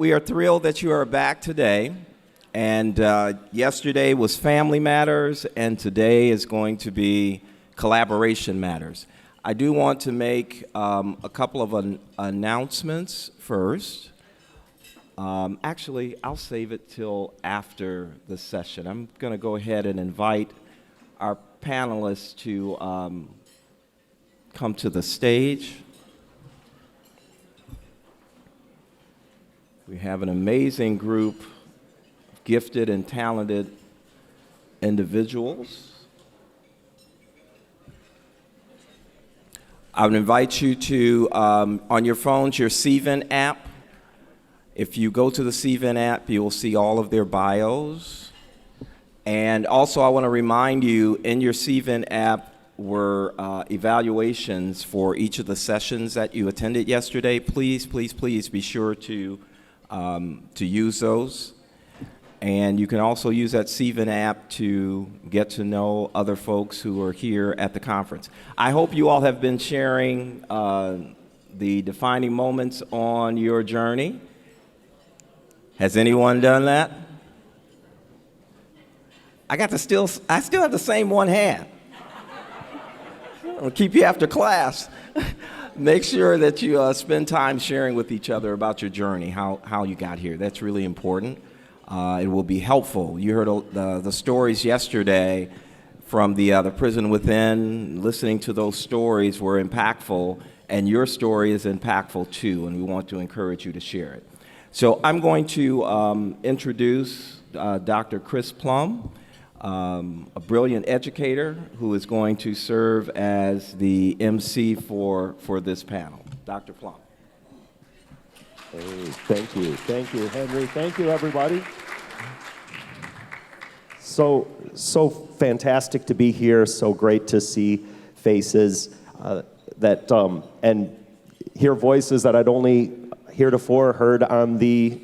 We are thrilled that you are back today. And yesterday was Family Matters, and today is going to be Collaboration Matters. I do want to make a couple of announcements first. Actually, I'll save it till after the session. I'm going to go ahead and invite our panelists to come to the stage. We have an amazing group of gifted and talented individuals. I would invite you to, on your phones, your CVN app. If you go to the CVN app, you will see all of their bios. And also, I want to remind you, in your CVN app were evaluations for each of the sessions that you attended yesterday. Please, please, please be sure to use those. And you can also use that CVN app to get to know other folks who are here at the conference. I hope you all have been sharing the defining moments on your journey. Has anyone done that? I still have the same one hand. I'll keep you after class. Make sure that you spend time sharing with each other about your journey, how you got here. That's really important. It will be helpful. You heard the stories yesterday from the prison within. Listening to those stories were impactful, and your story is impactful too, and we want to encourage you to share it. So I'm going to introduce Dr. Chris Plum, a brilliant educator who is going to serve as the MC for this panel. Dr. Plum. Hey, thank you, Henry. Thank you, everybody. So fantastic to be here. So great to see faces and hear voices that I'd only heretofore heard on the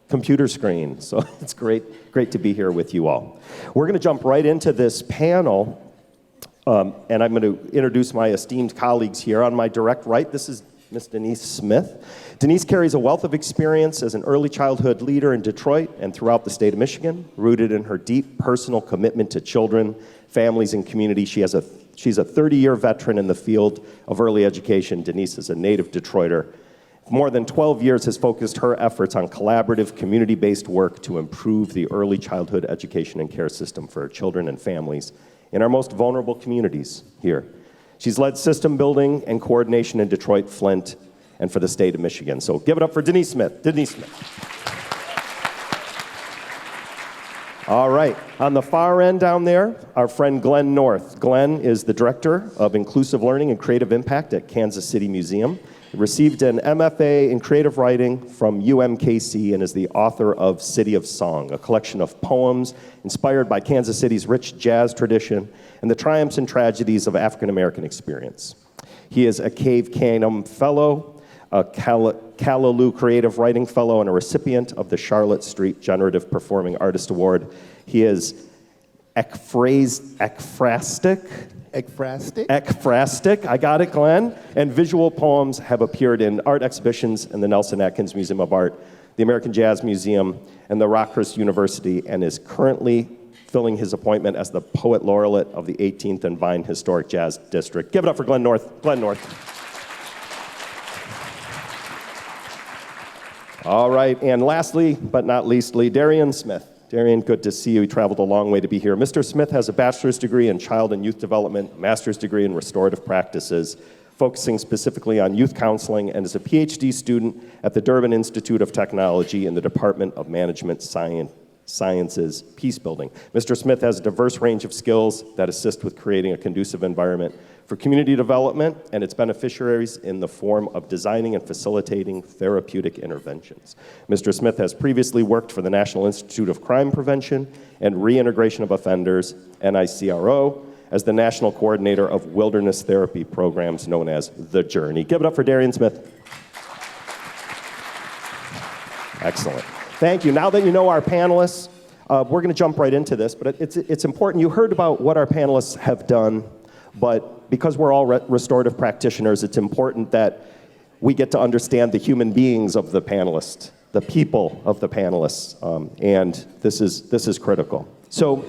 computer screen. So it's great to be here with you all. We're going to jump right into this panel, and I'm going to introduce my esteemed colleagues here. On my direct right, this is Ms. Denise Smith. Denise carries a wealth of experience as an early childhood leader in Detroit and throughout the state of Michigan, rooted in her deep personal commitment to children, families, and community. She's a 30-year veteran in the field of early education. Denise is a native Detroiter. More than 12 years has focused her efforts on collaborative, community-based work to improve the early childhood education and care system for children and families in our most vulnerable communities here. She's led system building and coordination in Detroit, Flint, and for the state of Michigan. So give it up for Denise Smith. Denise Smith. All right, on the far end down there, our friend Glenn North. Glenn is the Director of Inclusive Learning and Creative Impact at Kansas City Museum. He received an MFA in creative writing from UMKC and is the author of City of Song, a collection of poems inspired by Kansas City's rich jazz tradition and the triumphs and tragedies of African American experience. He is a Cave Canem Fellow, a Callaloo Creative Writing Fellow, and a recipient of the Charlotte Street Generative Performing Artist Award. He is ekphrastic, I got it, Glenn. And visual poems have appeared in art exhibitions in the Nelson Atkins Museum of Art, the American Jazz Museum, and the Rockhurst University, and is currently filling his appointment as the Poet Laureate of the 18th and Vine Historic Jazz District. Give it up for Glenn North. Glenn North. All right, and lastly, but not leastly, Darian Smith. Darian, good to see you. He traveled a long way to be here. Mr. Smith has a bachelor's degree in child and youth development, master's degree in restorative practices, focusing specifically on youth counseling, and is a Ph.D. student at the Durban Institute of Technology in the Department of Management Sciences Peace Building. Mr. Smith has a diverse range of skills that assist with creating a conducive environment for community development and its beneficiaries in the form of designing and facilitating therapeutic interventions. Mr. Smith has previously worked for the National Institute of Crime Prevention and Reintegration of Offenders, NICRO, as the National Coordinator of Wilderness Therapy Programs known as The Journey. Give it up for Darian Smith. Excellent. Thank you. Now that you know our panelists, we're going to jump right into this, but it's important. You heard about what our panelists have done, but because we're all restorative practitioners, it's important that we get to understand the human beings of the panelists the people of the panelists, and this is critical. So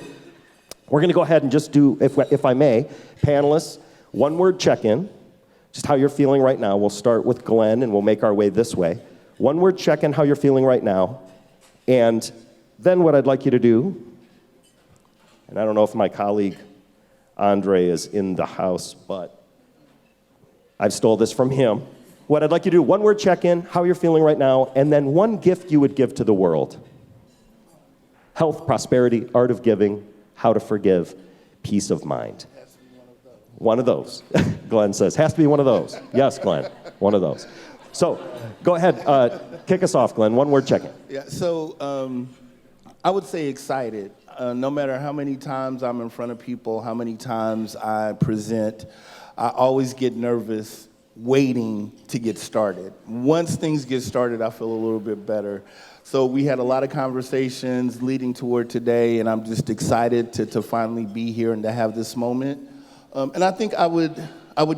we're going to go ahead and just do, if I may, panelists, one-word check-in, just how you're feeling right now. We'll start with Glenn, and we'll make our way this way. One-word check-in, how you're feeling right now, and then what I'd like you to do, and I don't know if my colleague Andre is in the house, but I've stole this from him. What I'd like you to do, one-word check-in, how you're feeling right now, and then one gift you would give to the world. Health, prosperity, art of giving, how to forgive, peace of mind. Has to be one of those. Glenn says, has to be one of those. Yes, Glenn, one of those. So go ahead, kick us off, Glenn, one-word check-in. Yeah, so I would say excited. No matter how many times I'm in front of people, how many times I present, I always get nervous waiting to get started. Once things get started, I feel a little bit better. So we had a lot of conversations leading toward today, and I'm just excited to finally be here and to have this moment. And I think I would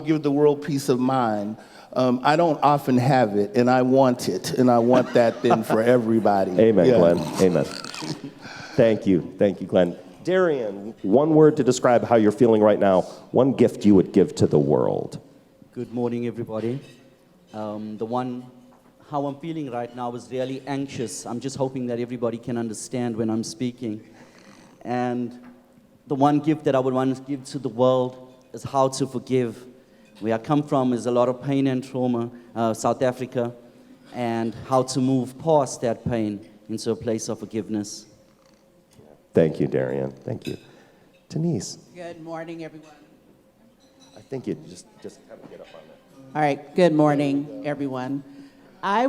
give the world peace of mind. I don't often have it, and I want it, and I want that then for everybody. Amen, Yeah. Glenn, amen. Thank you, Glenn. Darian, one word to describe how you're feeling right now, one gift you would give to the world. Good morning, everybody. How I'm feeling right now is really anxious. I'm just hoping that everybody can understand when I'm speaking. And the one gift that I would want to give to the world is how to forgive. Where I come from is a lot of pain and trauma, South Africa, and how to move past that pain into a place of forgiveness. Thank you, Darian, thank you. Denise. Good morning, everyone. I think you just kind of get up on that. All right, good morning, everyone. I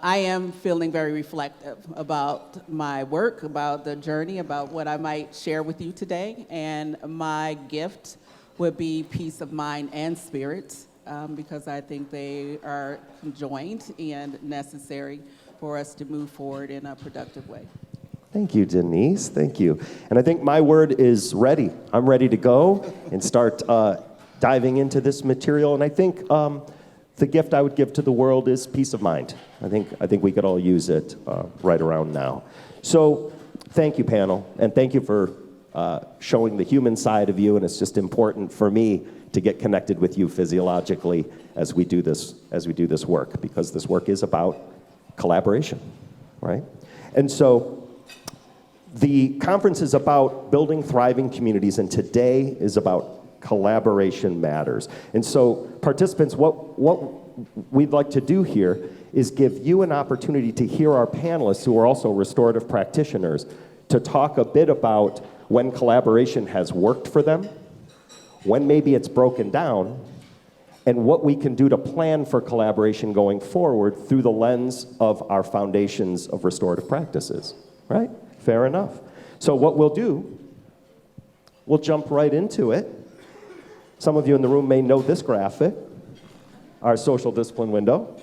am feeling very reflective about my work, about the journey, about what I might share with you today, and my gift would be peace of mind and spirit, because I think they are conjoined and necessary for us to move forward in a productive way. Thank you, Denise, thank you. And I think my word is ready. I'm ready to go and start diving into this material, and I think the gift I would give to the world is peace of mind. I think we could all use it right around now. So thank you, panel, and thank you for showing the human side of you, and it's just important for me to get connected with you physiologically as we do this work, because this work is about collaboration, right? And so the conference is about building thriving communities, and today is about collaboration matters. And so participants, what we'd like to do here is give you an opportunity to hear our panelists, who are also restorative practitioners, to talk a bit about when collaboration has worked for them, when maybe it's broken down, and what we can do to plan for collaboration going forward through the lens of our foundations of restorative practices, right? Fair enough. So what we'll do, we'll jump right into it. Some of you in the room may know this graphic, our social discipline window.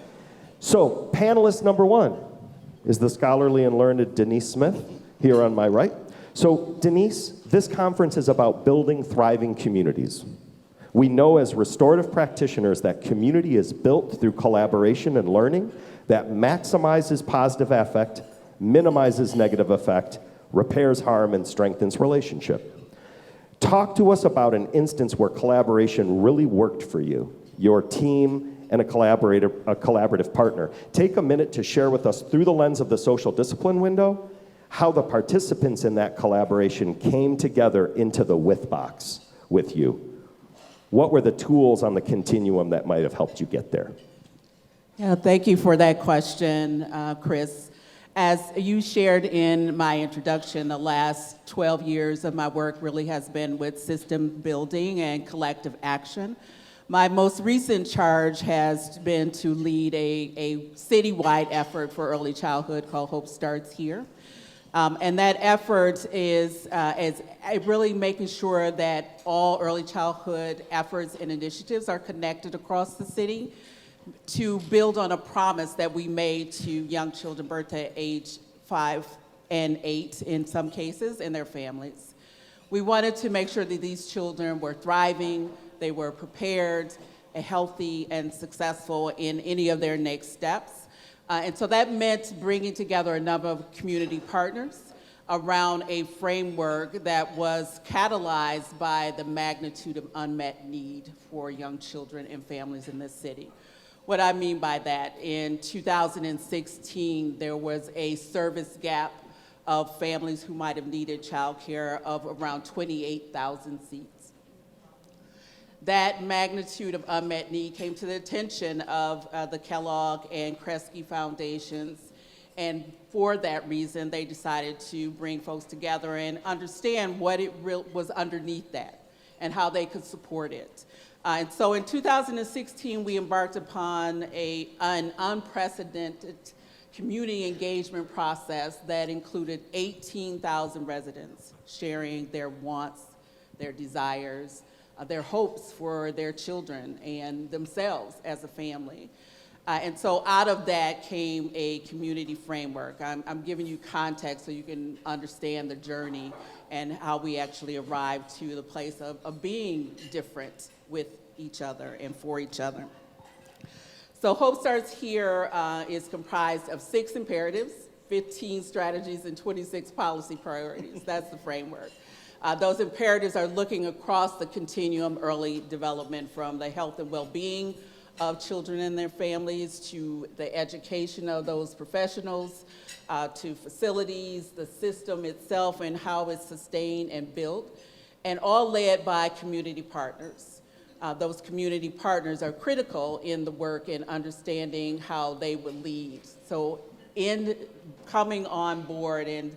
So panelist number one is the scholarly and learned Denise Smith, here on my right. So Denise, this conference is about building thriving communities. We know as restorative practitioners that community is built through collaboration and learning that maximizes positive affect, minimizes negative effect, repairs harm, and strengthens relationship. Talk to us about an instance where collaboration really worked for you, your team, and a collaborative partner. Take a minute to share with us, through the lens of the social discipline window, how the participants in that collaboration came together into the with box with you. What were the tools on the continuum that might have helped you get there? Yeah, thank you for that question, Chris. As you shared in my introduction, the last 12 years of my work really has been with system building and collective action. My most recent charge has been to lead a citywide effort for early childhood called Hope Starts Here. And that effort is really making sure that all early childhood efforts and initiatives are connected across the city to build on a promise that we made to young children birthed at age 5 and 8 in some cases, and their families. We wanted to make sure that these children were thriving, they were prepared, healthy, and successful in any of their next steps. And so that meant bringing together a number of community partners around a framework that was catalyzed by the magnitude of unmet need for young children and families in this city. What I mean by that, in 2016, there was a service gap of families who might have needed childcare of around 28,000 seats. That magnitude of unmet need came to the attention of the Kellogg and Kresge Foundations, and for that reason, they decided to bring folks together and understand what it was underneath that and how they could support it. And so in 2016, we embarked upon an unprecedented community engagement process that included 18,000 residents sharing their wants, their desires, their hopes for their children and themselves as a family. And so out of that came a community framework. I'm giving you context so you can understand the journey and how we actually arrived to the place of being different with each other and for each other. So Hope Starts Here is comprised of 6 imperatives, 15 strategies, and 26 policy priorities. That's the framework. Those imperatives are looking across the continuum early development, from the health and well-being of children and their families to the education of those professionals, to facilities, the system itself and how it's sustained and built, and all led by community partners. Those community partners are critical in the work and understanding how they would lead. So in coming on board and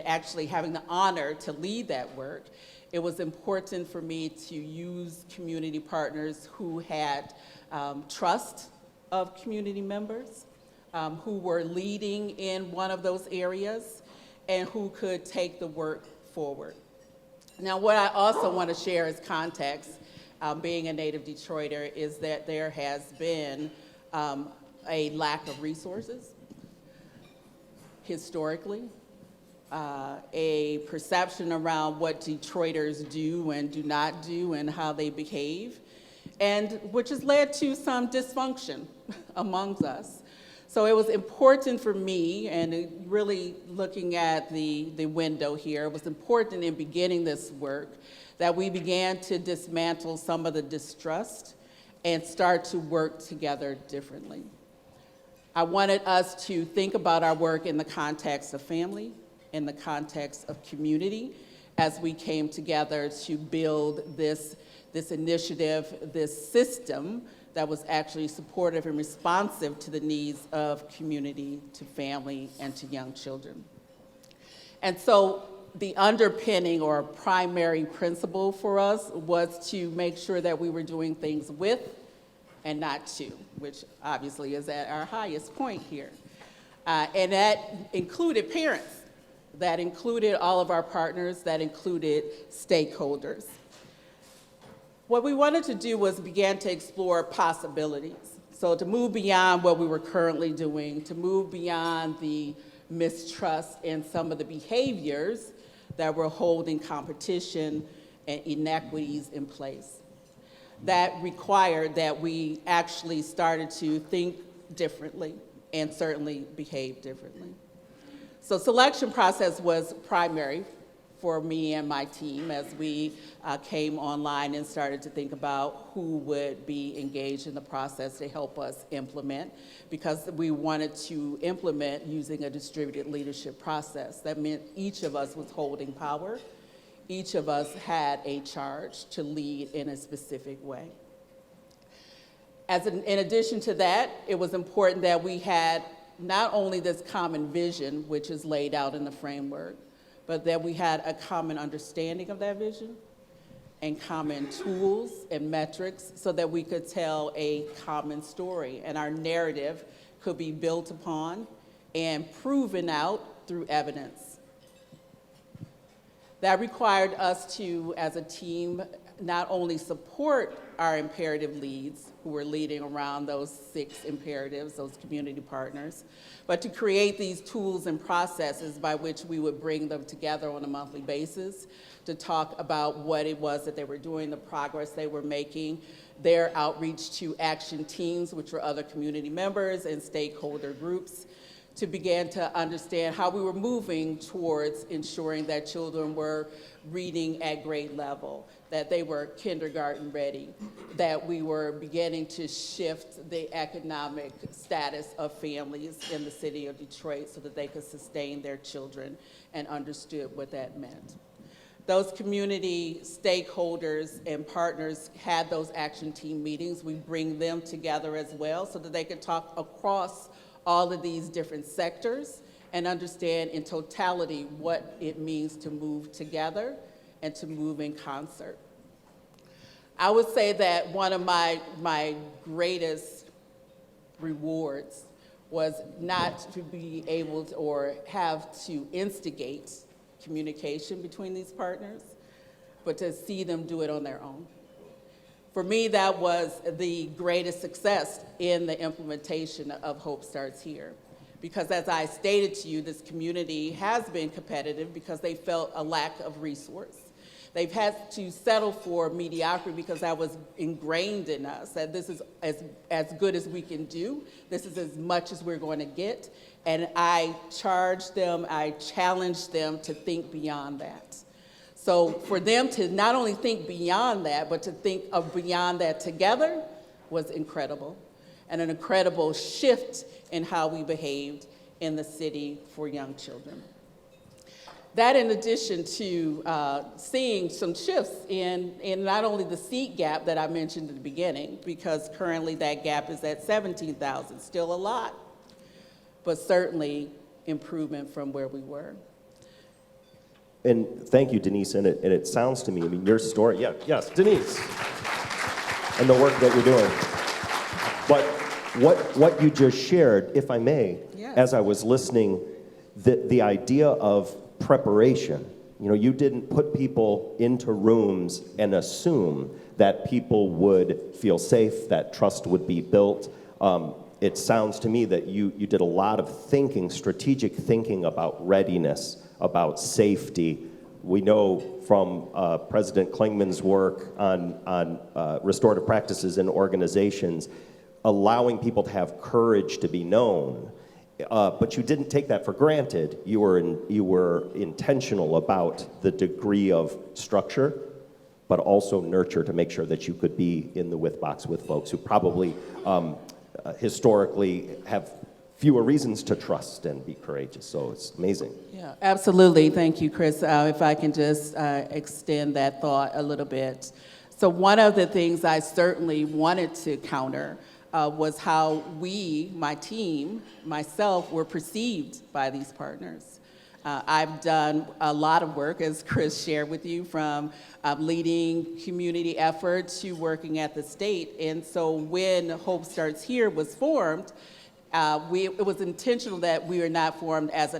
actually having the honor to lead that work, it was important for me to use community partners who had trust of community members, who were leading in one of those areas, and who could take the work forward. Now, what I also want to share as context, being a native Detroiter, is that there has been a lack of resources historically, a perception around what Detroiters do and do not do and how they behave, and which has led to some dysfunction amongst us. So it was important for me, and really looking at the window here, it was important in beginning this work that we began to dismantle some of the distrust and start to work together differently. I wanted us to think about our work in the context of family, in the context of community, as we came together to build this initiative, this system that was actually supportive and responsive to the needs of community, to family, and to young children. And so the underpinning or primary principle for us was to make sure that we were doing things with and not to, which obviously is at our highest point here. And that included parents, that included all of our partners, that included stakeholders. What we wanted to do was begin to explore possibilities. So to move beyond what we were currently doing, to move beyond the mistrust and some of the behaviors that were holding competition and inequities in place. That required that we actually started to think differently and certainly behave differently. So selection process was primary for me and my team as we came online and started to think about who would be engaged in the process to help us implement, because we wanted to implement using a distributed leadership process. That meant each of us was holding power. Each of us had a charge to lead in a specific way. In addition to that, it was important that we had not only this common vision, which is laid out in the framework, but that we had a common understanding of that vision and common tools and metrics so that we could tell a common story and our narrative could be built upon and proven out through evidence. That required us to, as a team, not only support our imperative leads who were leading around those 6 imperatives, those community partners, but to create these tools and processes by which we would bring them together on a monthly basis to talk about what it was that they were doing, the progress they were making, their outreach to action teams, which were other community members and stakeholder groups, to begin to understand how we were moving towards ensuring that children were reading at grade level, that they were kindergarten ready, that we were beginning to shift the economic status of families in the city of Detroit so that they could sustain their children and understood what that meant. Those community stakeholders and partners had those action team meetings. We bring them together as well so that they could talk across all of these different sectors and understand in totality what it means to move together and to move in concert. I would say that one of my greatest rewards was not to be able to, or have to instigate communication between these partners, but to see them do it on their own. For me, that was the greatest success in the implementation of Hope Starts Here. Because as I stated to you, this community has been competitive because they felt a lack of resource. They've had to settle for mediocrity because that was ingrained in us, that this is as good as we can do. This is as much as we're going to get. And I charged them, I challenged them to think beyond that. So for them to not only think beyond that, but to think of beyond that together was incredible. And an incredible shift in how we behaved in the city for young children. That in addition to seeing some shifts in not only the seat gap that I mentioned at the beginning, because currently that gap is at 17,000, still a lot, but certainly improvement from where we were. And thank you, Denise. And it sounds to me, I mean, your story, yes, Denise, and the work that you're doing. But what you just shared, if I may, Yes. as I was listening, the idea of preparation. You know, you didn't put people into rooms and assume that people would feel safe, that trust would be built. It sounds to me that you did a lot of thinking, strategic thinking about readiness, about safety. We know from President Klingman's work on restorative practices in organizations, allowing people to have courage to be known. But you didn't take that for granted. You were intentional about the degree of structure, but also nurture to make sure that you could be in the with box with folks who probably historically have fewer reasons to trust and be courageous. So it's amazing. Yeah, absolutely. Thank you, Chris. If I can just extend that thought a little bit. So one of the things I certainly wanted to counter was how we, my team, myself, were perceived by these partners. I've done a lot of work, as Chris shared with you, from leading community efforts to working at the state. And so when Hope Starts Here was formed, it was intentional that we are not formed as a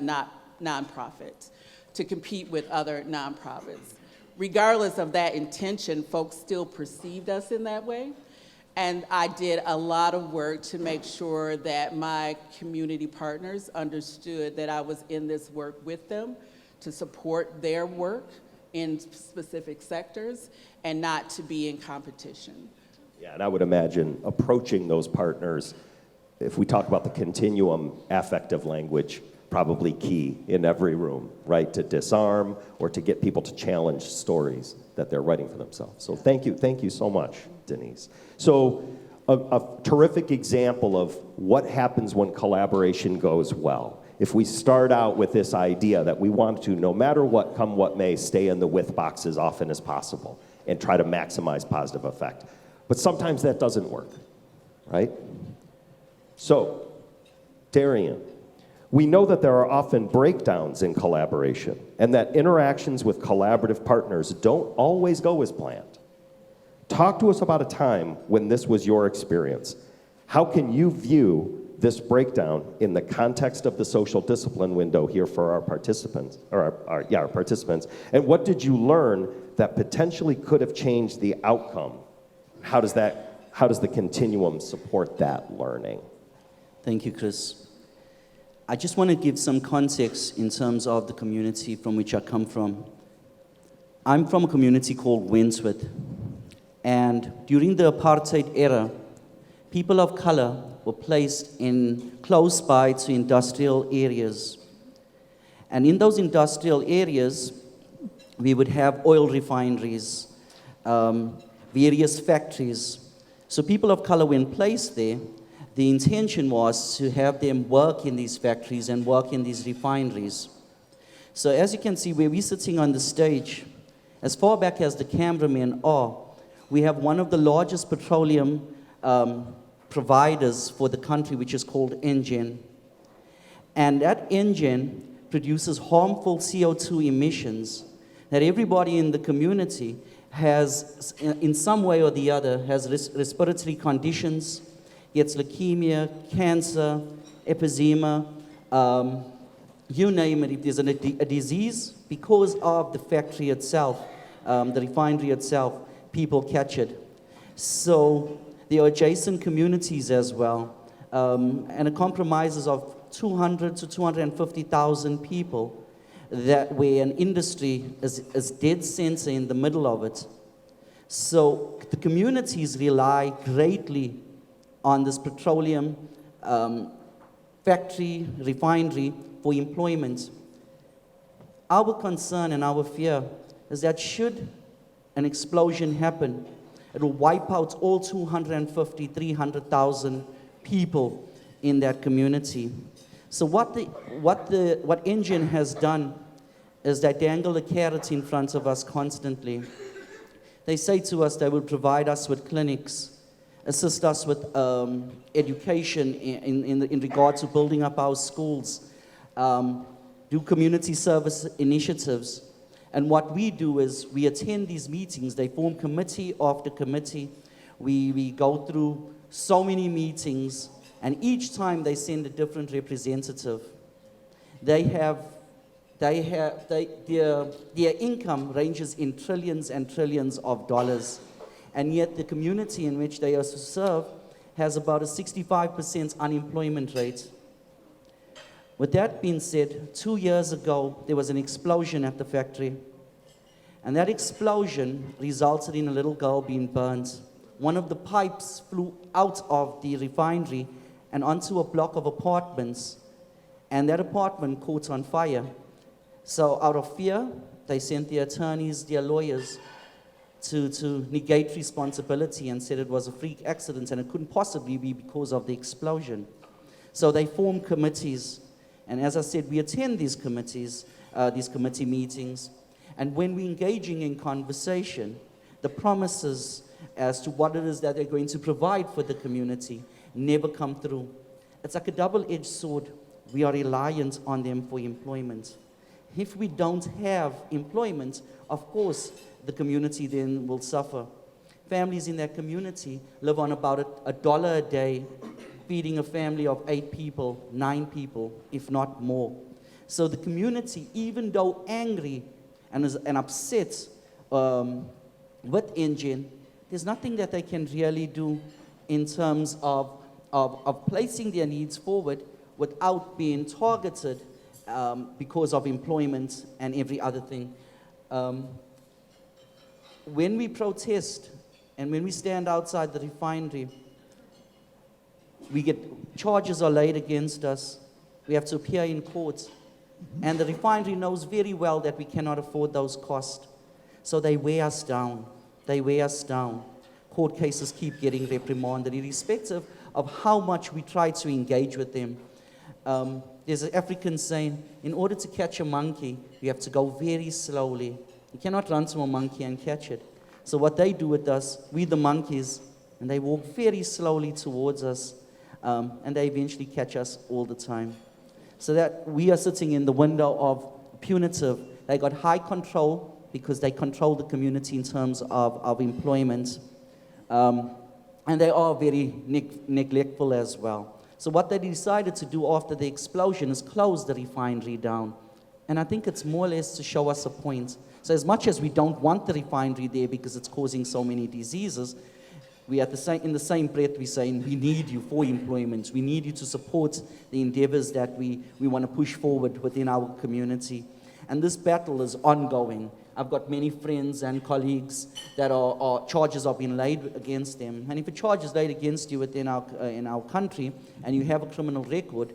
nonprofit to compete with other nonprofits. Regardless of that intention, folks still perceived us in that way. And I did a lot of work to make sure that my community partners understood that I was in this work with them to support their work in specific sectors and not to be in competition. Yeah, and I would imagine approaching those partners, if we talk about the continuum, affective language, probably key in every room, right? To disarm or to get people to challenge stories that they're writing for themselves. So thank you so much, Denise. So a terrific example of what happens when collaboration goes well. If we start out with this idea that we want to, no matter what, come what may, stay in the with box as often as possible and try to maximize positive effect. But sometimes that doesn't work, right? So, Darian, we know that there are often breakdowns in collaboration and that interactions with collaborative partners don't always go as planned. Talk to us about a time when this was your experience. How can you view this breakdown in the context of the social discipline window here for our participants, or our participants, and what did you learn that potentially could have changed the outcome. How does the continuum support that learning? Thank you, Chris. I just want to give some context in terms of the community from which I come from. I'm from a community called Wentworth, and during the apartheid era, people of color were placed in close by to industrial areas. And in those industrial areas, we would have oil refineries, various factories. So people of color, when placed there, the intention was to have them work in these factories and work in these refineries. So as you can see, where we're sitting on the stage, as far back as the cameramen are, we have one of the largest petroleum providers for the country, which is called Engen. And that Engen produces harmful CO2 emissions that everybody in the community has, in some way or the other, has respiratory conditions, gets leukemia, cancer, emphysema, you name it. If there's a disease, because of the factory itself, the refinery itself, people catch it. So there are adjacent communities as well, and it compromises of 200 to 250,000 people that where an industry is dead center in the middle of it. So the communities rely greatly on this petroleum factory, refinery for employment. Our concern and our fear is that should an explosion happen, it will wipe out all 250, 300,000 people in that community. So what Engen has done is they dangle a carrot in front of us constantly. They say to us they will provide us with clinics, assist us with education in regard to building up our schools, do community service initiatives. And what we do is we attend these meetings. They form committee after committee. We go through so many meetings, and each time they send a different representative. Their income ranges in trillions and trillions of dollars, and yet the community in which they are to serve has about a 65% unemployment rate. With that being said, 2 years ago, there was an explosion at the factory. And that explosion resulted in a little girl being burned. One of the pipes flew out of the refinery and onto a block of apartments. And that apartment caught on fire. So out of fear, they sent their attorneys, their lawyers, to negate responsibility and said it was a freak accident and it couldn't possibly be because of the explosion. So they formed committees. And as I said, we attend these committees, these committee meetings. And when we're engaging in conversation, the promises as to what it is that they're going to provide for the community never come through. It's like a double-edged sword. We are reliant on them for employment. If we don't have employment, of course, the community then will suffer. Families in that community live on about $1 a day, feeding a family of 8 people, 9 people, if not more. So the community, even though angry and upset with Engen, there's nothing that they can really do in terms of placing their needs forward without being targeted because of employment and every other thing. When we protest and when we stand outside the refinery, charges are laid against us. We have to appear in court. And the refinery knows very well that we cannot afford those costs. So they weigh us down. They weigh us down. Court cases keep getting reprimanded, irrespective of how much we try to engage with them. There's an African saying, in order to catch a monkey, you have to go very slowly. You cannot run to a monkey and catch it. So what they do with us, we the monkeys, and they walk very slowly towards us, and they eventually catch us all the time. So that we are sitting in the window of punitive. They got high control because they control the community in terms of employment. And they are very neglectful as well. So what they decided to do after the explosion is close the refinery down. And I think it's more or less to show us a point So as much as we don't want the refinery there because it's causing so many diseases, we in the same breath, we're saying we need you for employment. We need you to support the endeavors that we want to push forward within our community. And this battle is ongoing. I've got many friends and colleagues that are charges are being laid against them. And if a charge is laid against you within in our country and you have a criminal record,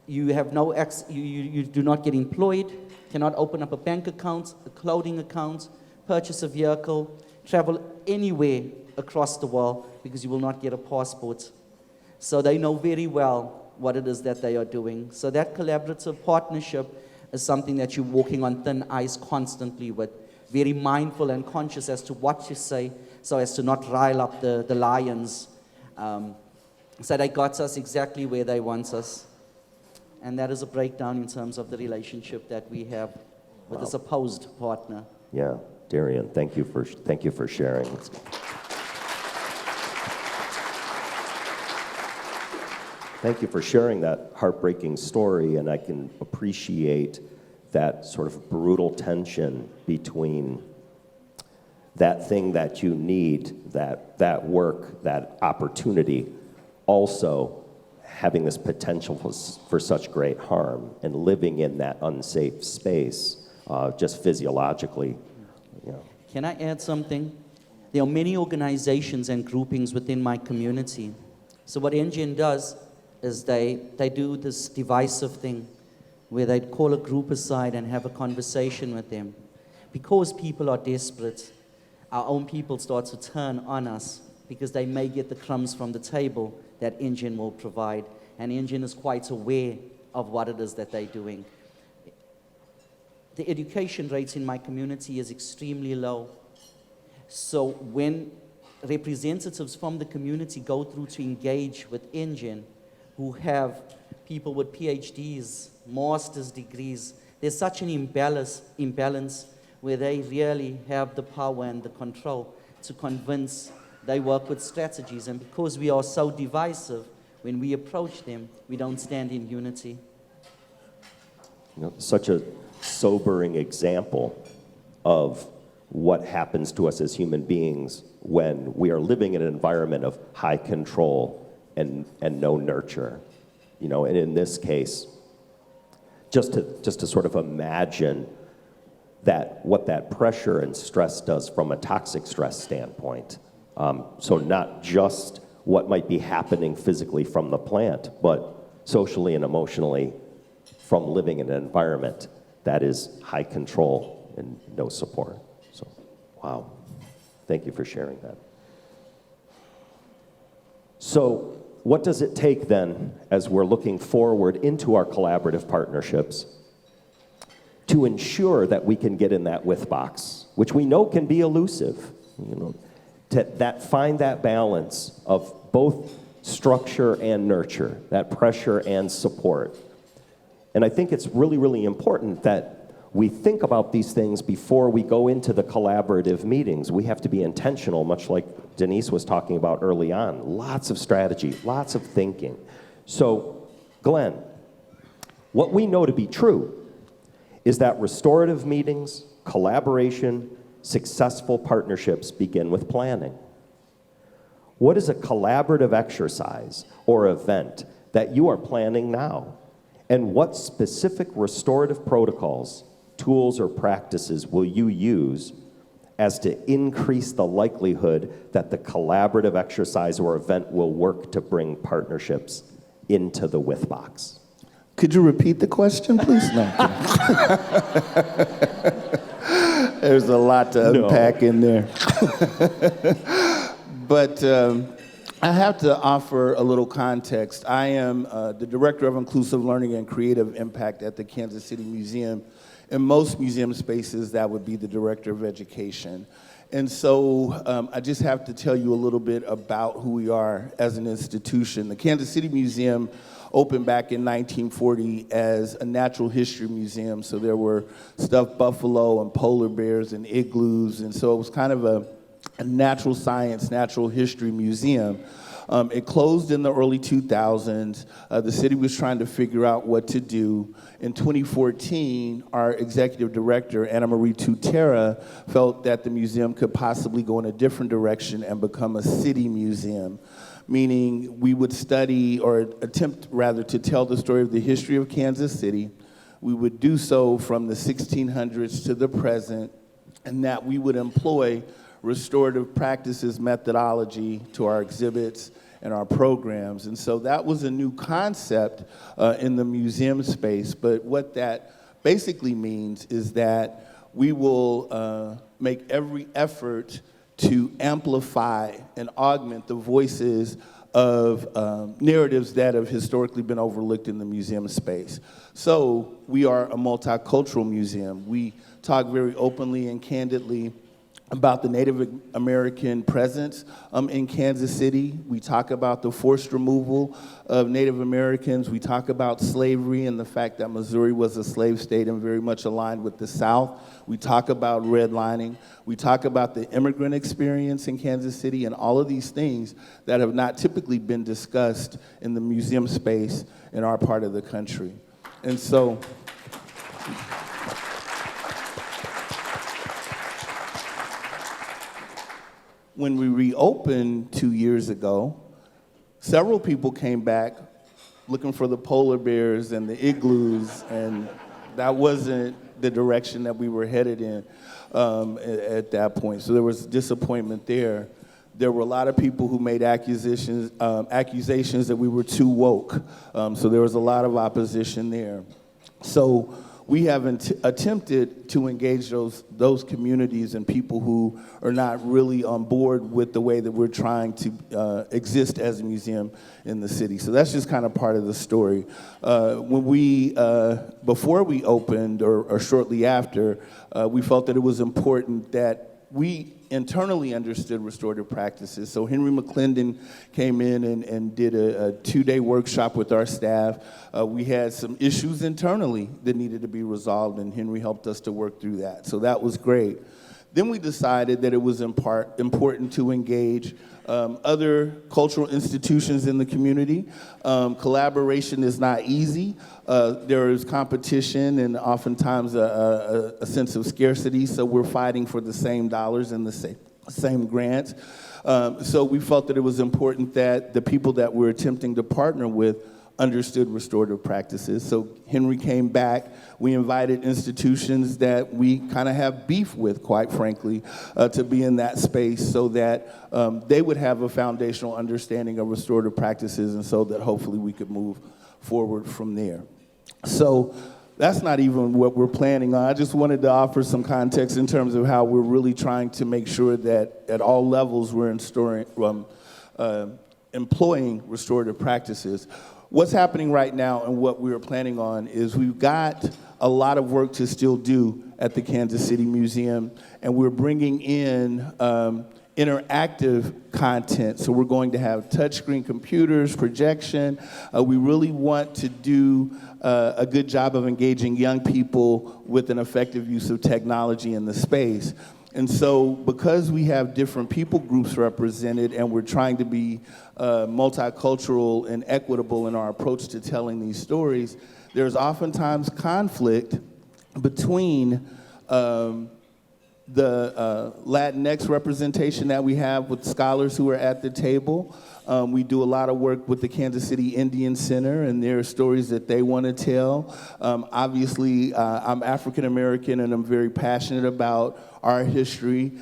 you have no you do not get employed, cannot open up a bank account, a clothing account, purchase a vehicle, travel anywhere across the world because you will not get a passport. So they know very well what it is that they are doing. So that collaborative partnership is something that you're walking on thin ice constantly with, very mindful and conscious as to what you say so as to not rile up the lions. So they got us exactly where they want us. And that is a breakdown in terms of the relationship that we have with this opposed partner. Yeah, Darian, thank you for sharing. Thank you for sharing that heartbreaking story, and I can appreciate that sort of brutal tension between that thing that you need, that work, that opportunity, also having this potential for such great harm and living in that unsafe space, just physiologically. You know. Can I add something? There are many organizations and groupings within my community. So what NGN does is they do this divisive thing where they call a group aside and have a conversation with them. Because people are desperate, our own people start to turn on us because they may get the crumbs from the table that NGN will provide. And NGN is quite aware of what it is that they're doing. The education rates in my community is extremely low. So when representatives from the community go through to engage with NGN, who have people with PhDs, master's degrees, there's such an imbalance where they really have the power and the control to convince. They work with strategies, and because we are so divisive, when we approach them, we don't stand in unity. You know, such a sobering example of what happens to us as human beings when we are living in an environment of high control and no nurture. You know, and in this case, just to sort of imagine what that pressure and stress does from a toxic stress standpoint. So not just what might be happening physically from the plant, but socially and emotionally from living in an environment that is high control and no support. So, wow. Thank you for sharing that. So, what does it take then, as we're looking forward into our collaborative partnerships, to ensure that we can get in that with box, which we know can be elusive, you know, to find that balance of both structure and nurture, that pressure and support. And I think it's really, really important that we think about these things before we go into the collaborative meetings. We have to be intentional, much like Denise was talking about early on. Lots of strategy, lots of thinking. So, Glenn, what we know to be true is that restorative meetings, collaboration, successful partnerships begin with planning. What is a collaborative exercise or event that you are planning now? And what specific restorative protocols, tools, or practices will you use as to increase the likelihood that the collaborative exercise or event will work to bring partnerships into the with box? Could you repeat the question, please? No. There's a lot to unpack in there. But I have to offer a little context. I am the Director of Inclusive Learning and Creative Impact at the Kansas City Museum. In most museum spaces, that would be the Director of Education. And so I just have to tell you a little bit about who we are as an institution. The Kansas City Museum opened back in 1940 as a natural history museum. So there were stuffed buffalo and polar bears and igloos. And so it was kind of a natural science, natural history museum. It closed in the early 2000s. The city was trying to figure out what to do. In 2014, our executive director, Anna Marie Tutera, felt that the museum could possibly go in a different direction and become a city museum, meaning we would study, or attempt rather, to tell the story of the history of Kansas City. We would do so from the 1600s to the present, and that we would employ restorative practices methodology to our exhibits and our programs. And so that was a new concept in the museum space. But what that basically means is that we will make every effort to amplify and augment the voices of narratives that have historically been overlooked in the museum space. So we are a multicultural museum. We talk very openly and candidly about the Native American presence in Kansas City. We talk about the forced removal of Native Americans. We talk about slavery and the fact that Missouri was a slave state and very much aligned with the South. We talk about redlining. We talk about the immigrant experience in Kansas City and all of these things that have not typically been discussed in the museum space in our part of the country. And so, when we reopened 2 years ago, several people came back looking for the polar bears and the igloos, and that wasn't the direction that we were headed in at that point. So there was disappointment there. There were a lot of people who made accusations that we were too woke. So there was a lot of opposition there. So we have attempted to engage those communities and people who are not really on board with the way that we're trying to exist as a museum in the city. So that's just kind of part of the story. When we, before we opened or shortly after, we felt that it was important that we internally understood restorative practices. So Henry McClendon came in and did a 2-day workshop with our staff. We had some issues internally that needed to be resolved, and Henry helped us to work through that. So that was great. Then we decided that it was important to engage other cultural institutions in the community. Collaboration is not easy. There is competition and oftentimes a sense of scarcity, so we're fighting for the same dollars and the same grants. So we felt that it was important that the people that we're attempting to partner with understood restorative practices. So Henry came back. We invited institutions that we kind of have beef with, quite frankly, to be in that space so that they would have a foundational understanding of restorative practices, and so that hopefully we could move forward from there. So that's not even what we're planning on. I just wanted to offer some context in terms of how we're really trying to make sure that at all levels we're employing restorative practices. What's happening right now and what we're planning on is we've got a lot of work to still do at the Kansas City Museum, and we're bringing in interactive content. So we're going to have touchscreen computers, projection. We really want to do a good job of engaging young people with an effective use of technology in the space. And so because we have different people groups represented and we're trying to be multicultural and equitable in our approach to telling these stories, there's oftentimes conflict between the Latinx representation that we have with scholars who are at the table. We do a lot of work with the Kansas City Indian Center, and there are stories that they want to tell. Obviously, I'm African American, and I'm very passionate about our history.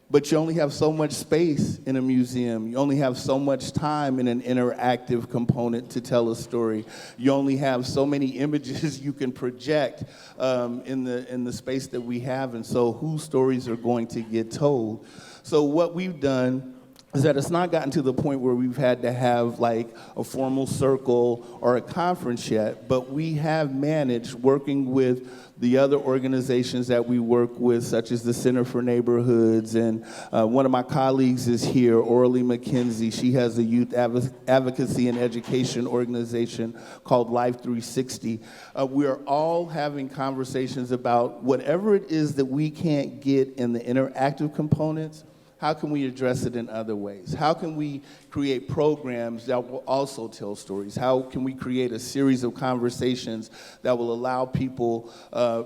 But you only have so much space in a museum. You only have so much time in an interactive component to tell a story. You only have so many images you can project in the space that we have, and so whose stories are going to get told. So what we've done is that it's not gotten to the point where we've had to have like a formal circle or a conference yet, but we have managed, working with the other organizations that we work with, such as the Center for Neighborhoods, and one of my colleagues is here, Orly McKenzie. She has a youth advocacy and education organization called Life 360. We are all having conversations about whatever it is that we can't get in the interactive components, how can we address it in other ways? How can we create programs that will also tell stories? How can we create a series of conversations that will allow people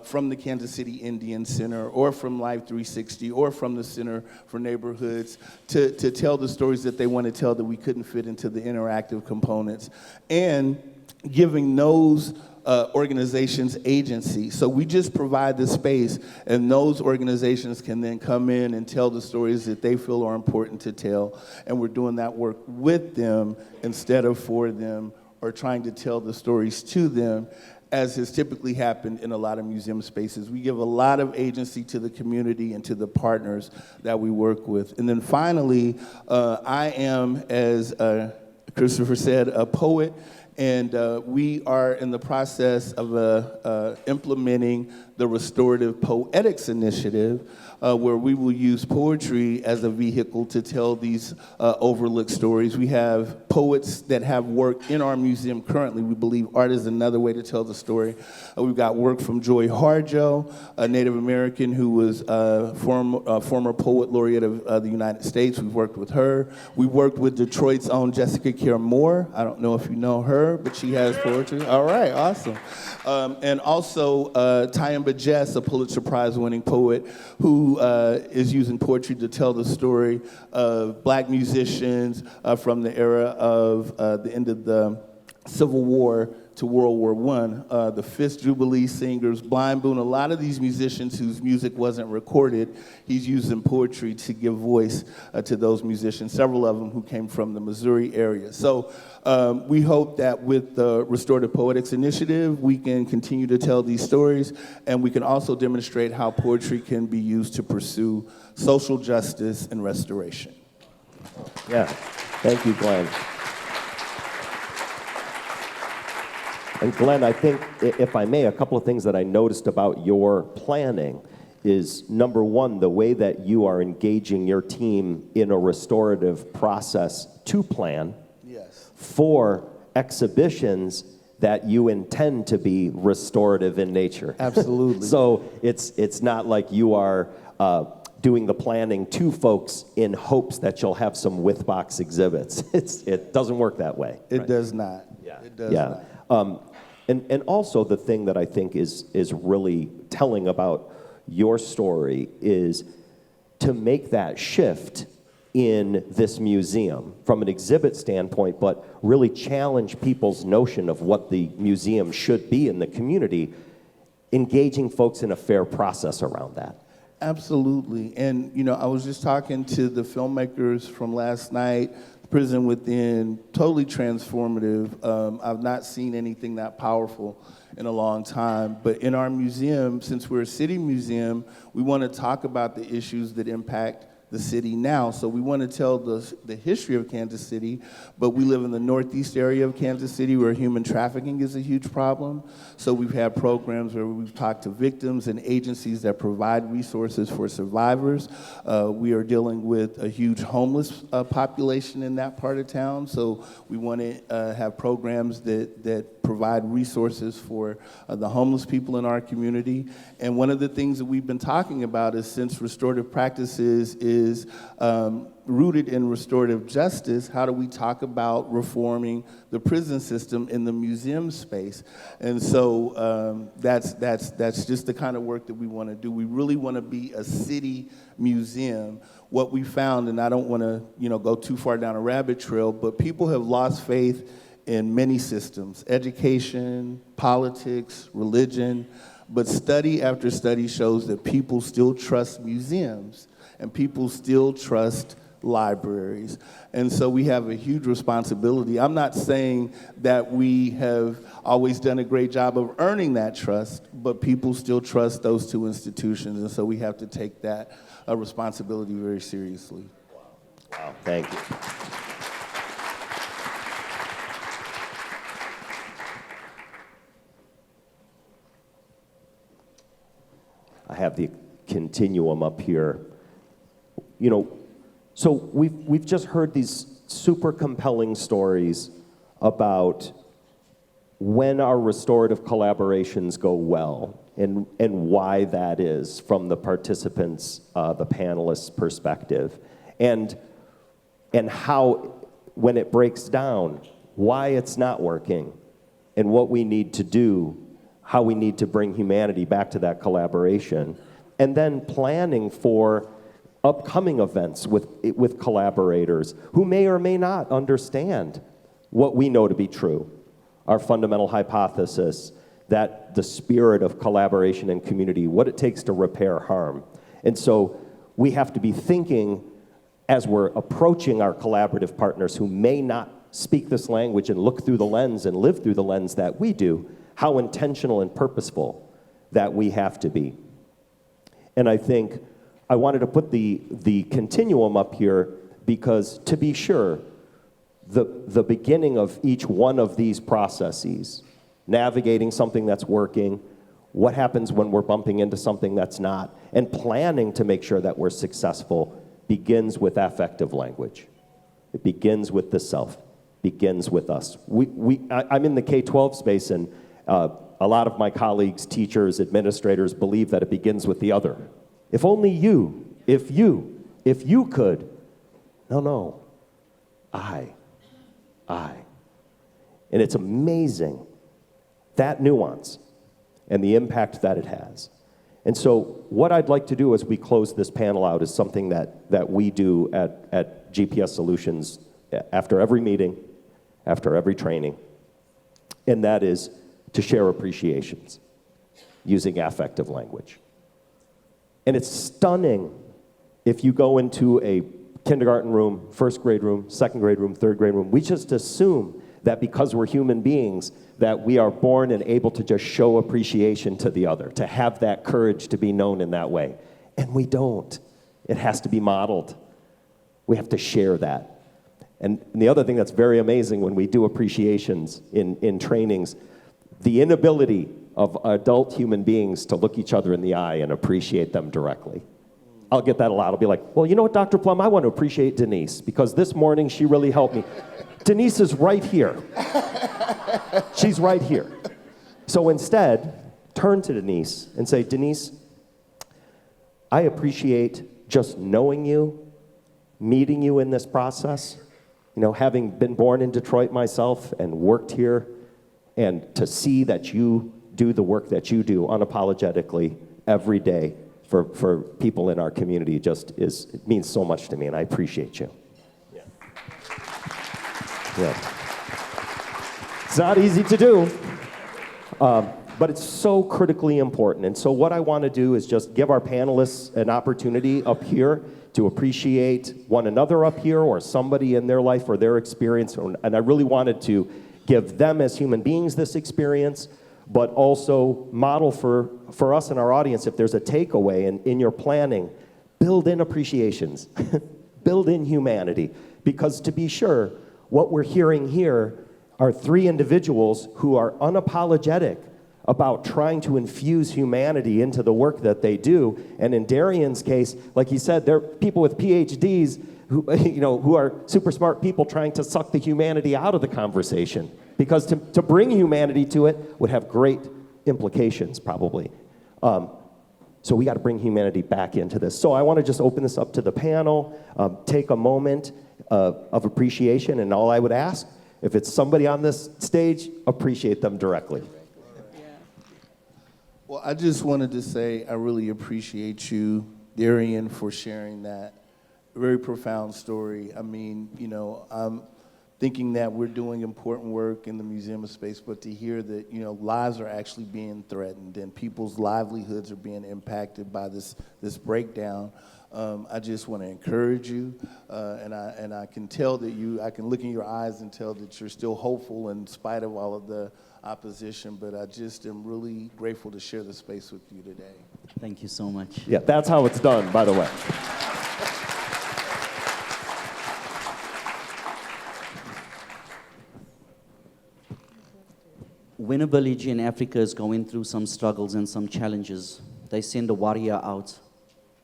from the Kansas City Indian Center or from Life 360 or from the Center for Neighborhoods to tell the stories that they want to tell that we couldn't fit into the interactive components, and giving those organizations agency. So we just provide the space, and those organizations can then come in and tell the stories that they feel are important to tell, and we're doing that work with them instead of for them or trying to tell the stories to them, as has typically happened in a lot of museum spaces. We give a lot of agency to the community and to the partners that we work with. And then finally, I am, as Christopher said, a poet, and we are in the process of implementing the Restorative Poetics Initiative, where we will use poetry as a vehicle to tell these overlooked stories. We have poets that have work in our museum currently. We believe art is another way to tell the story. We've got work from Joy Harjo, a Native American who was former poet laureate of the United States. We've worked with her. We worked with Detroit's own Jessica Care Moore. I don't know if you know her, but she has poetry. All right, awesome. And also Tyamba Jess, a Pulitzer Prize-winning poet, who is using poetry to tell the story of Black musicians from the era of the end of the Civil War to World War I. The Fifth Jubilee Singers, Blind Boone, a lot of these musicians whose music wasn't recorded, he's using poetry to give voice to those musicians, several of them who came from the Missouri area. So we hope that with the Restorative Poetics Initiative, we can continue to tell these stories, and we can also demonstrate how poetry can be used to pursue social justice and restoration. Yeah, thank you, Glenn. And Glenn, I think, if I may, a couple of things that I noticed about your planning is, number one, the way that you are engaging your team in a restorative process to plan for exhibitions that you intend to be restorative in nature. Absolutely. So it's not like you are doing the planning to folks in hopes that you'll have some with box exhibits. It doesn't work that way. It does not. Yeah. It does not. And also the thing that I think is really telling about your story is to make that shift in this museum from an exhibit standpoint, but really challenge people's notion of what the museum should be in the community, engaging folks in a fair process around that. Absolutely. And, you know, I was just talking to the filmmakers from last night. Prison Within, totally transformative. I've not seen anything that powerful in a long time. But in our museum, since we're a city museum, we want to talk about the issues that impact the city now. So we want to tell the history of Kansas City, but we live in the northeast area of Kansas City where human trafficking is a huge problem. So we've had programs where we've talked to victims and agencies that provide resources for survivors. We are dealing with a huge homeless population in that part of town. So we want to have programs that provide resources for the homeless people in our community. And one of the things that we've been talking about is, since restorative practices is rooted in restorative justice, how do we talk about reforming the prison system in the museum space? And so that's just the kind of work that we want to do. We really want to be a city museum. What we found, and I don't want to go too far down a rabbit trail, but people have lost faith in many systems: education, politics, religion. But study after study shows that people still trust museums, and people still trust libraries. And so we have a huge responsibility. I'm not saying that we have always done a great job of earning that trust, but people still trust those two institutions, and so we have to take that responsibility very seriously. Wow, thank you. I have the continuum up here. So we've just heard these super compelling stories about when our restorative collaborations go well and why that is from the participants, the panelists' perspective. and how, when it breaks down, why it's not working, and what we need to do, how we need to bring humanity back to that collaboration, and then planning for upcoming events with collaborators who may or may not understand what we know to be true, our fundamental hypothesis that the spirit of collaboration and community, what it takes to repair harm. And so we have to be thinking as we're approaching our collaborative partners who may not speak this language and look through the lens and live through the lens that we do, how intentional and purposeful that we have to be. And I think I wanted to put the continuum up here because, to be sure, the beginning of each one of these processes, navigating something that's working, what happens when we're bumping into something that's not, and planning to make sure that we're successful, begins with affective language. It begins with the self, begins with us. I'm in the K-12 space, and a lot of my colleagues, teachers, administrators believe that it begins with the other. If only you, if you could. No, I. And it's amazing, that nuance and the impact that it has. And so what I'd like to do as we close this panel out is something that we do at GPS Solutions after every meeting, after every training, and that is to share appreciations using affective language. And it's stunning if you go into a kindergarten room, first grade room, second grade room, third grade room. We just assume that because we're human beings, that we are born and able to just show appreciation to the other, to have that courage to be known in that way. And we don't. It has to be modeled. We have to share that. And the other thing that's very amazing when we do appreciations in trainings, the inability of adult human beings to look each other in the eye and appreciate them directly. I'll get that a lot. I'll be like, well, you know what, Dr. Plum, I want to appreciate Denise because this morning she really helped me. Denise is right here. She's right here. So instead, turn to Denise and say, Denise, I appreciate just knowing you, meeting you in this process, having been born in Detroit myself and worked here, and to see that you do the work that you do unapologetically every day for people in our community it means so much to me, and I appreciate you. Yeah. It's not easy to do, but it's so critically important. And so what I want to do is just give our panelists an opportunity up here to appreciate one another up here or somebody in their life or their experience. And I really wanted to give them as human beings this experience, but also model for us and our audience, if there's a takeaway in your planning, build in appreciations, build in humanity. Because to be sure, what we're hearing here are three individuals who are unapologetic about trying to infuse humanity into the work that they do. And in Darian's case, like he said, they're people with Ph.D.s who are super smart people trying to suck the humanity out of the conversation. Because to bring humanity to it would have great implications, probably. So we got to bring humanity back into this. So I want to just open this up to the panel, take a moment of appreciation, and all I would ask, if it's somebody on this stage, appreciate them directly. Well, I just wanted to say I really appreciate you, Darian, for sharing that very profound story. I mean, I'm thinking that we're doing important work in the Museum of Space, but to hear that, lives are actually being threatened and people's livelihoods are being impacted by this breakdown, I just want to encourage you, and I can tell that I can look in your eyes and tell that you're still hopeful in spite of all of the opposition, but I just am really grateful to share the space with you today. Thank you so much. Yeah, that's how it's done, by the way. When a village in Africa is going through some struggles and some challenges, they send a warrior out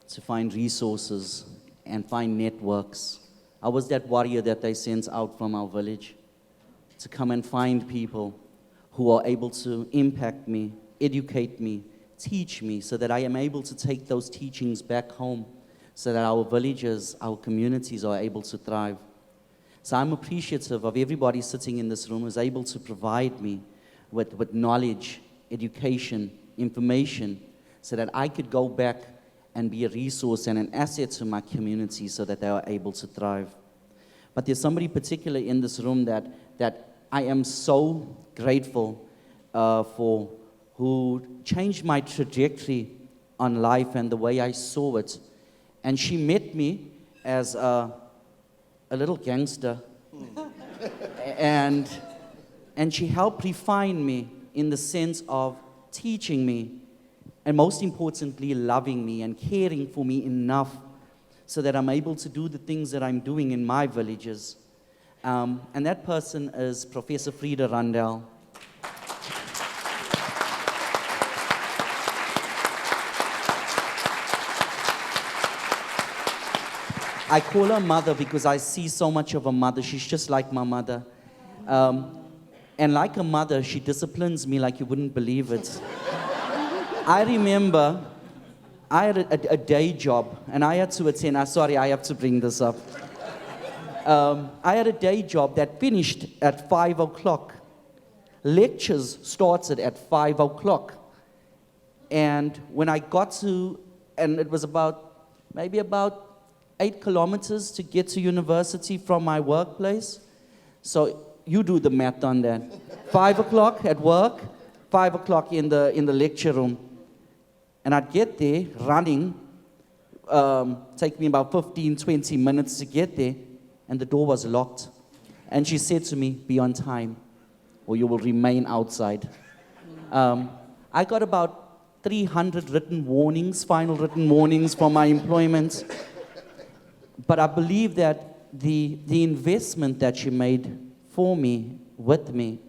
to find resources and find networks. I was that warrior that they sent out from our village to come and find people who are able to impact me, educate me, teach me, so that I am able to take those teachings back home, so that our villages, our communities are able to thrive. So I'm appreciative of everybody sitting in this room who's able to provide me with knowledge, education, information, so that I could go back and be a resource and an asset to my community so that they are able to thrive. But there's somebody particular in this room that I am so grateful for, who changed my trajectory on life and the way I saw it. And she met me as a little gangster. and she helped refine me in the sense of teaching me, and most importantly, loving me and caring for me enough so that I'm able to do the things that I'm doing in my villages. And that person is Professor Frida Randell. I call her mother because I see so much of a mother. She's just like my mother. And like a mother, she disciplines me like you wouldn't believe it. I remember I had a day job, and I had to attend. Sorry, I have to bring this up. I had a day job that finished at 5 o'clock. Lectures started at 5 o'clock. And when I got to, and it was maybe about 8 kilometers to get to university from my workplace. So you do the math on that. 5 o'clock at work, 5 o'clock in the lecture room. And I'd get there running, take me about 15, 20 minutes to get there, and the door was locked. And she said to me, "Be on time, or you will remain outside." I got about 300 written warnings, final written warnings for my employment. But I believe that the investment that she made for me, with me,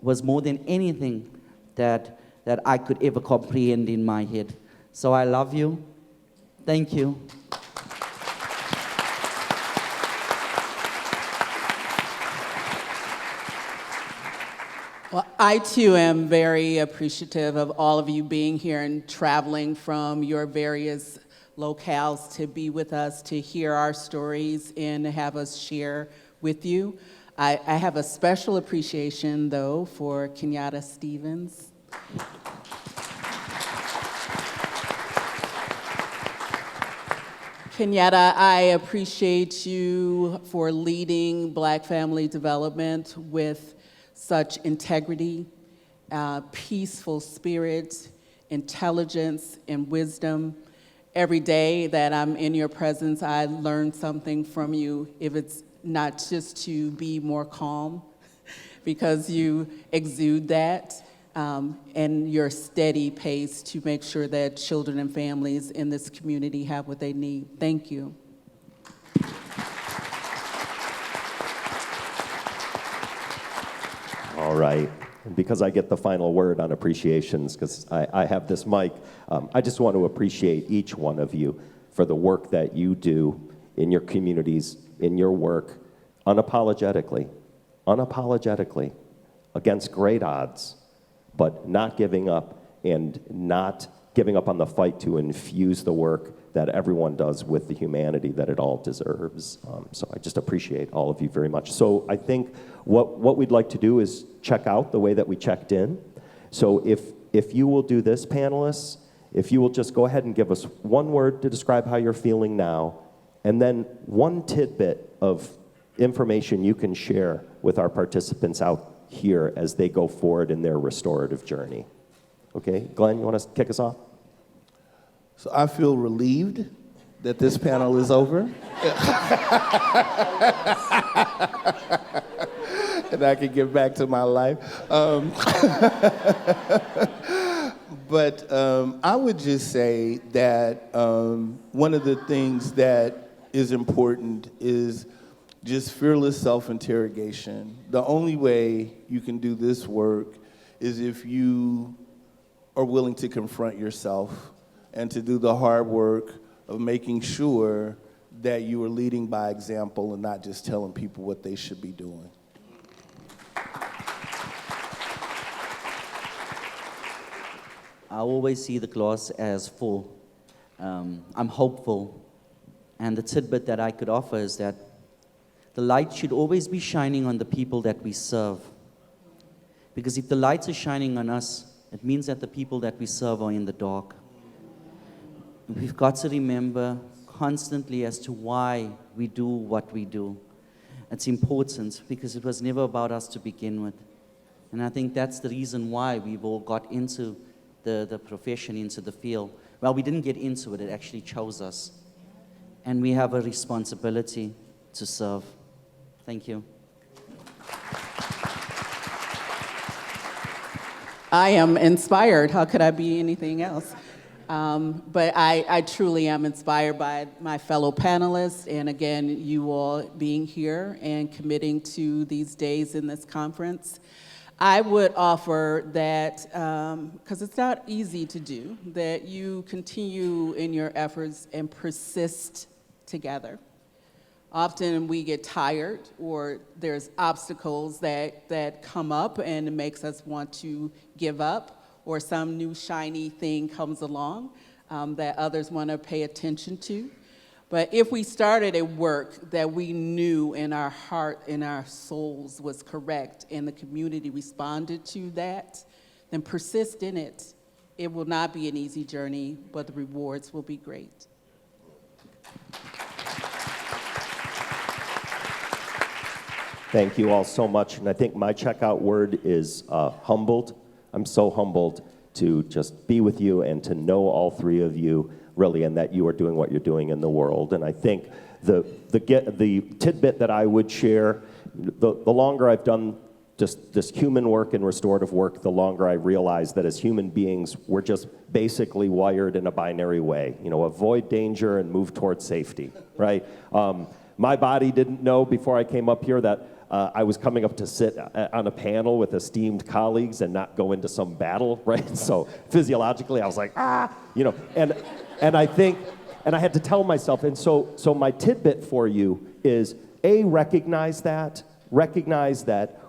was more than anything that I could ever comprehend in my head. So I love you. Thank you. Well, I too am very appreciative of all of you being here and traveling from your various locales to be with us, to hear our stories and have us share with you. I have a special appreciation, though, for Kenyatta Stevens. Kenyatta, I appreciate you for leading Black family development with such integrity, peaceful spirit, intelligence, and wisdom. Every day that I'm in your presence, I learn something from you, if it's not just to be more calm, because you exude that, and your steady pace to make sure that children and families in this community have what they need. Thank you. All right. And because I get the final word on appreciations, because I have this mic, I just want to appreciate each one of you for the work that you do in your communities, in your work, unapologetically, against great odds, but not giving up, and not giving up on the fight to infuse the work that everyone does with the humanity that it all deserves. So I just appreciate all of you very much. So I think what we'd like to do is check out the way that we checked in. So if you will do this, panelists, if you will just go ahead and give us one word to describe how you're feeling now, and then one tidbit of information you can share with our participants out here as they go forward in their restorative journey. Okay, Glenn, you want to kick us off? So I feel relieved that this panel is over. And I can get back to my life. But I would just say that one of the things that is important is just fearless self-interrogation. The only way you can do this work is if you are willing to confront yourself and to do the hard work of making sure that you are leading by example and not just telling people what they should be doing. I always see the glass as full. I'm hopeful. And the tidbit that I could offer is that the light should always be shining on the people that we serve. Because if the lights are shining on us, it means that the people that we serve are in the dark. We've got to remember constantly as to why we do what we do. It's important because it was never about us to begin with. And I think that's the reason why we've all got into the profession, into the field. Well, we didn't get into it, it actually chose us. And we have a responsibility to serve. Thank you. I am inspired. How could I be anything else? But I truly am inspired by my fellow panelists, and again, you all being here and committing to these days in this conference. I would offer that, because it's not easy to do, that you continue in your efforts and persist together. Often we get tired, or there's obstacles that come up and it makes us want to give up, or some new shiny thing comes along that others want to pay attention to. But if we started a work that we knew in our heart, in our souls was correct, and the community responded to that, then persist in it. It will not be an easy journey, but the rewards will be great. Thank you all so much. And I think my checkout word is humbled. I'm so humbled to just be with you and to know all three of you, really, and that you are doing what you're doing in the world. And I think the tidbit that I would share, the longer I've done just this human work and restorative work, the longer I realize that as human beings, we're just basically wired in a binary way. You know, avoid danger and move towards safety, right? My body didn't know before I came up here that I was coming up to sit on a panel with esteemed colleagues and not go into some battle, right? So physiologically, I was like, you know, and I think, and I had to tell myself, and so my tidbit for you is, recognize that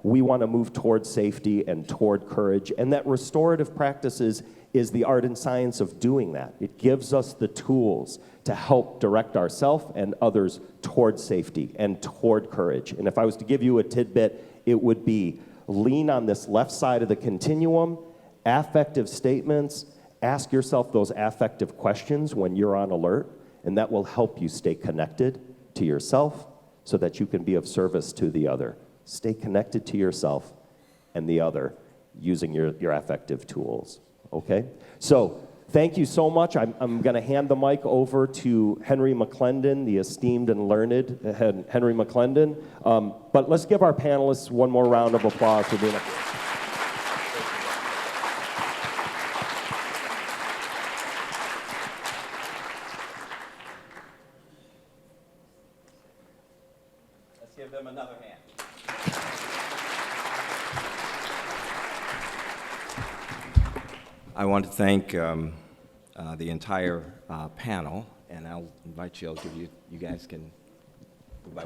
we want to move toward safety and toward courage, and that restorative practices is the art and science of doing that. It gives us the tools to help direct ourselves and others toward safety and toward courage. And if I was to give you a tidbit, it would be lean on this left side of the continuum, affective statements, ask yourself those affective questions when you're on alert, and that will help you stay connected to yourself so that you can be of service to the other. Stay connected to yourself and the other using your affective tools, okay? So, thank you so much. I'm going to hand the mic over to Henry McClendon, the esteemed and learned Henry McClendon. But let's give our panelists one more round of applause for being Let's give them another hand. I want to thank the entire panel, and I'll invite you. I'll give you. You guys can.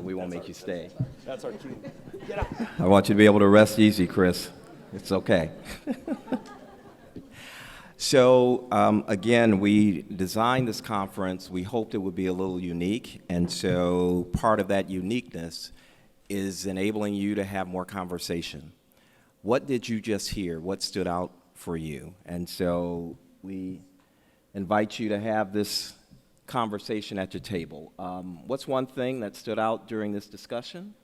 We won't make you stay. That's our cue. Get out. I want you to be able to rest easy, Chris. It's okay. So again, we designed this conference. We hoped it would be a little unique, and so part of that uniqueness is enabling you to have more conversation. What did you just hear? What stood out for you? And so we invite you to have this conversation at your table. What's one thing that stood out during this discussion?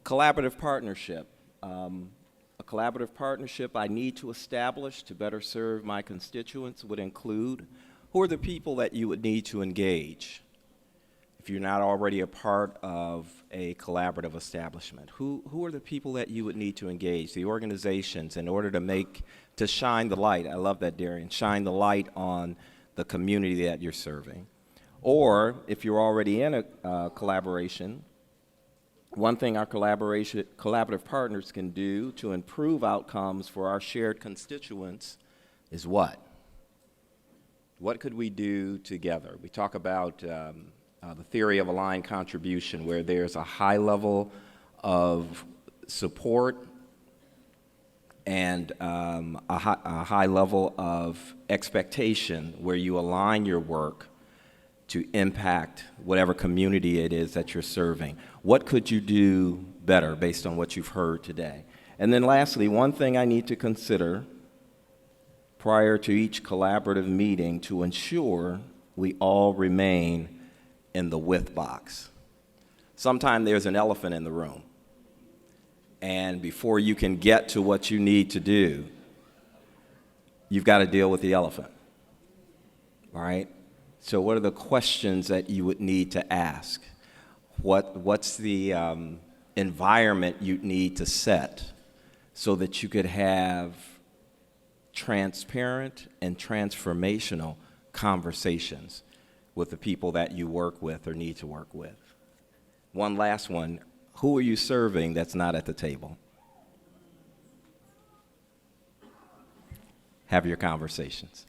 Collaborative partnership. A collaborative partnership I need to establish to better serve my constituents would include who are the people that you would need to engage if you're not already a part of a collaborative establishment. Who are the people that you would need to engage, the organizations, in order to shine the light? I love that, Darian. Shine the light on the community that you're serving. Or if you're already in a collaboration, one thing our collaborative partners can do to improve outcomes for our shared constituents is what? What could we do together? We talk about the theory of aligned contribution, where there's a high level of support and a high level of expectation where you align your work to impact whatever community it is that you're serving. What could you do better based on what you've heard today? And then lastly, one thing I need to consider prior to each collaborative meeting to ensure we all remain in the with box. Sometimes there's an elephant in the room, and before you can get to what you need to do, you've got to deal with the elephant, all right? So what are the questions that you would need to ask? What's the environment you need to set so that you could have transparent and transformational conversations with the people that you work with or need to work with? One last one, who are you serving that's not at the table? Have your conversations.